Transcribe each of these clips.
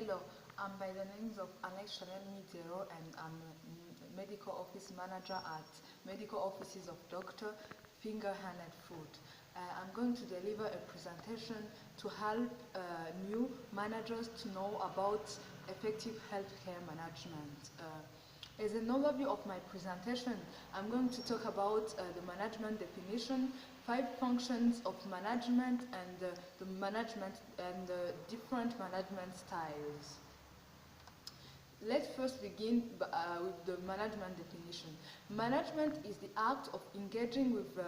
Hello, I'm by the names of Alex Chanel Midero and I'm a medical office manager at Medical Offices of Dr. Finger Hanet Food. I'm going to deliver a presentation to help new managers to know about effective healthcare management. As an overview of my presentation, I'm going to talk about the management definition, 5 functions of management, and the management and the different management styles. Let's first begin with the management definition. Management is the act of engaging with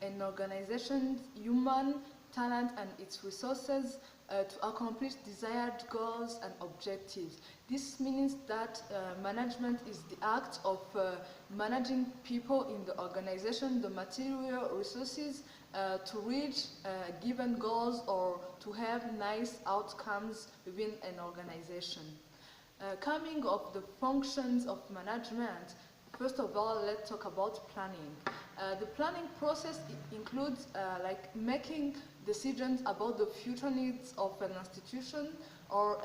an organization's human talent and its resources to accomplish desired goals and objectives. This means that management is the act of managing people in the organization, the material resources to reach given goals or to have nice outcomes within an organization. Coming of the functions of management, first of all, let's talk about planning. The planning process includes like making decisions about the future needs of an institution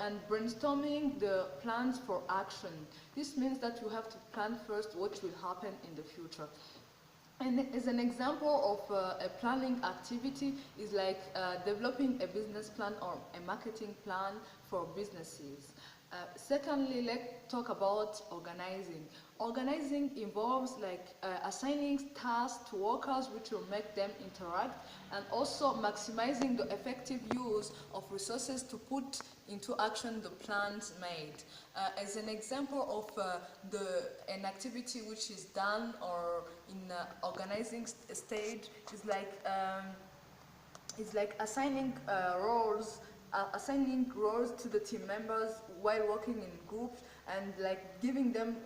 and brainstorming the plans for action. This means that you have to plan first what will happen in the future. And as an example of a planning activity is like developing a business plan or a marketing plan for businesses. Secondly, let's talk about organizing. Organizing involves like assigning tasks to workers which will make them interact and also maximizing the effective use of resources to put into action the plans made. As an example of an activity which is done or in organizing stage is like assigning roles to the team members while working in groups and like giving them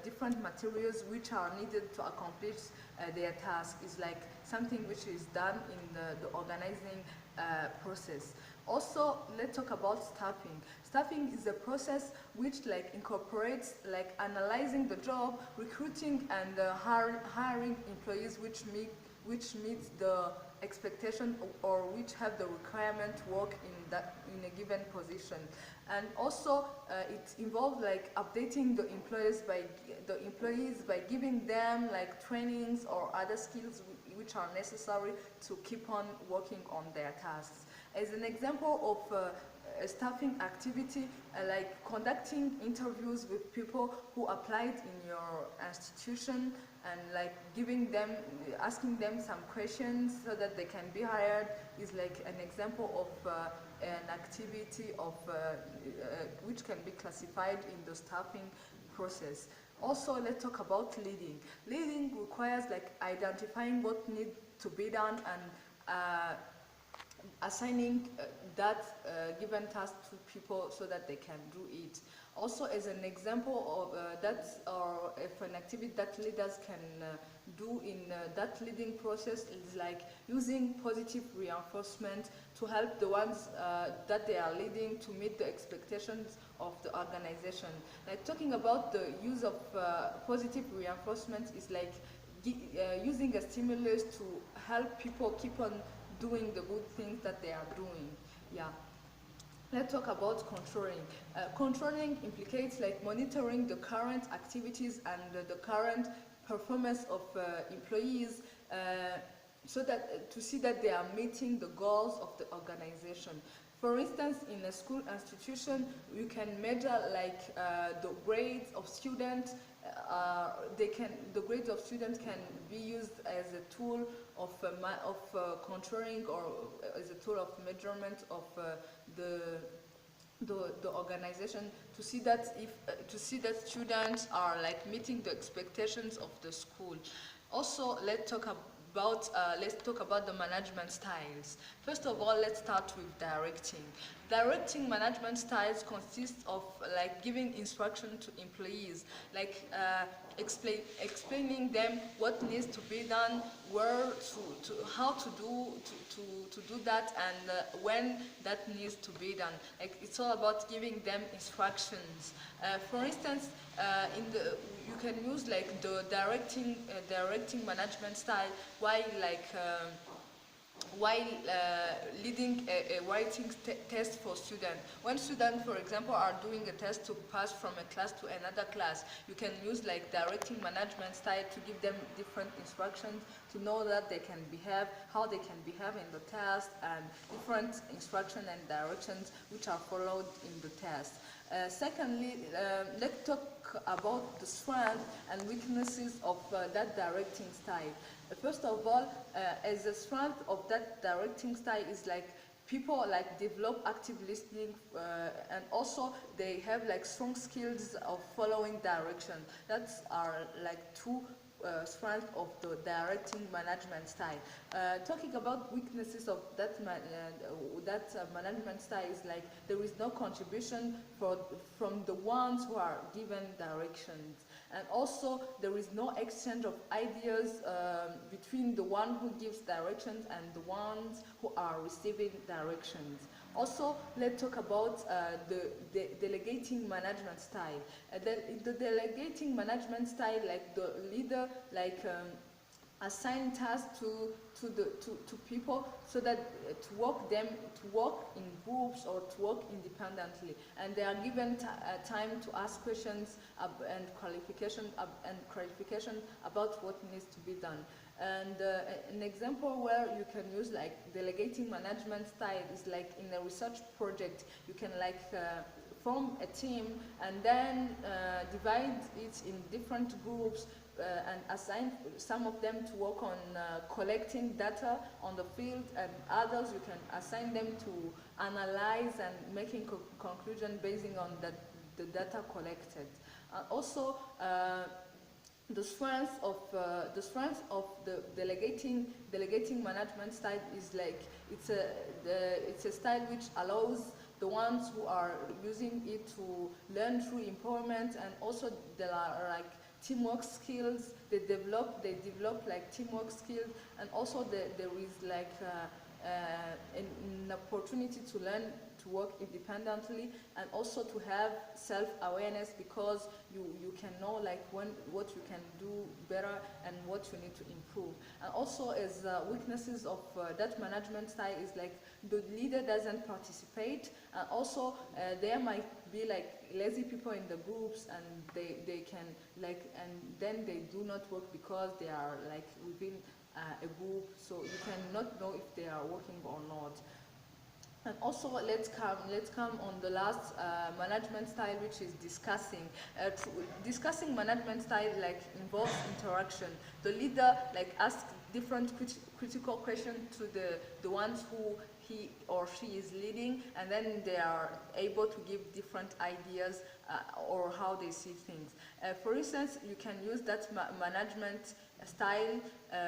different materials which are needed to accomplish their task is like something which is done in the organizing process. Also, let's talk about staffing. Staffing is a process which like incorporates like analyzing the job, recruiting and hiring employees which meet the expectation or which have the requirement to work in a given position. And also it involves like updating the employees by giving them like trainings or other skills which are necessary to keep on working on their tasks. As an example of a staffing activity, like conducting interviews with people who applied in your institution and like asking them some questions so that they can be hired is like an example of an activity which can be classified in the staffing process. Also, let's talk about leading. Leading requires like identifying what needs to be done and assigning that given task to people so that they can do it. Also, as an example of if an activity that leaders can do in that leading process is like using positive reinforcement to help the ones that they are leading to meet the expectations of the organization. Like talking about the use of positive reinforcement is like using a stimulus to help people keep on doing the good things that they are doing. Yeah. Let's talk about controlling. Controlling implicates like monitoring the current activities and the current performance of employees so that to see that they are meeting the goals of the organization. For instance, in a school institution, you can measure like the grades of students. The grades of students can be used as a tool of controlling or as a tool of measurement of the organization to see that students are like meeting the expectations of the school. Also, let's talk about the management styles. First of all, let's start with directing. Directing management styles consists of like giving instruction to employees, like explaining them what needs to be done, how to do that, and when that needs to be done. Like it's all about giving them instructions. For instance, you can use like the directing management style while like while leading a writing test for students. When students, for example, are doing a test to pass from a class to another class, you can use like directing management style to give them different instructions to know that they can behave, how they can behave in the test, and different instructions and directions which are followed in the test. Secondly, let's talk about the strengths and weaknesses of that directing style. First of all, as the strength of that directing style is like people like develop active listening and also they have like strong skills of following direction. That's are like two strengths of the directing management style. Talking about weaknesses of that management style is like there is no contribution from the ones who are given directions, and also there is no exchange of ideas between the one who gives directions and the ones who are receiving directions. Also, let's talk about the delegating management style. The delegating management style, like the leader, like assign tasks to people so that to work in groups or to work independently, and they are given time to ask questions and clarification about what needs to be done. And an example where you can use like delegating management style is like in a research project. You can like form a team and then divide it in different groups and assign some of them to work on collecting data on the field, and others you can assign them to analyze and making conclusion based on the data collected. Also, the strength of the delegating management style is like it's a style which allows the ones who are using it to learn through empowerment, and also there are like teamwork skills. They develop like teamwork skills, and also there is like an opportunity to learn to work independently, and also to have self-awareness, because you can know like what you can do better and what you need to improve. And also, as weaknesses of that management style is like the leader doesn't participate, and also there might be like lazy people in the groups, and they can like, and then they do not work because they are like within a group, so you cannot know if they are working or not. And also, let's come on the last management style, which is discussing. Discussing management style like involves interaction. The leader like asks different critical questions to the ones who he or she is leading, and then they are able to give different ideas or how they see things. For instance, you can use that management style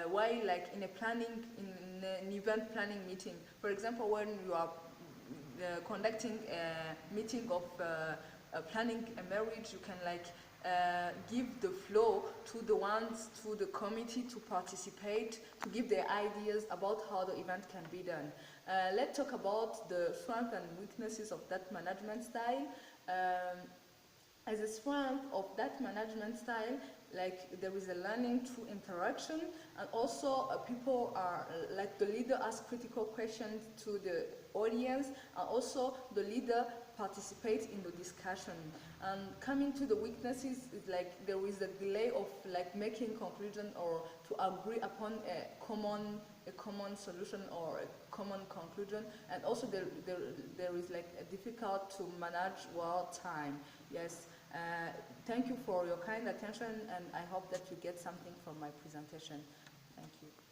while like in an event planning meeting. For example, when you are conducting a meeting of planning a marriage, you can like give the flow to the committee to participate, to give their ideas about how the event can be done. Let's talk about the strengths and weaknesses of that management style. As a strength of that management style, like there is a learning through interaction, and also people are like the leader asks critical questions to the audience, and also the leader participates in the discussion. And coming to the weaknesses, is like there is a delay of like making conclusion or to agree upon a common solution or a common conclusion, and also there is like a difficult to manage well time. Yes. Thank you for your kind attention, and I hope that you get something from my presentation. Thank you.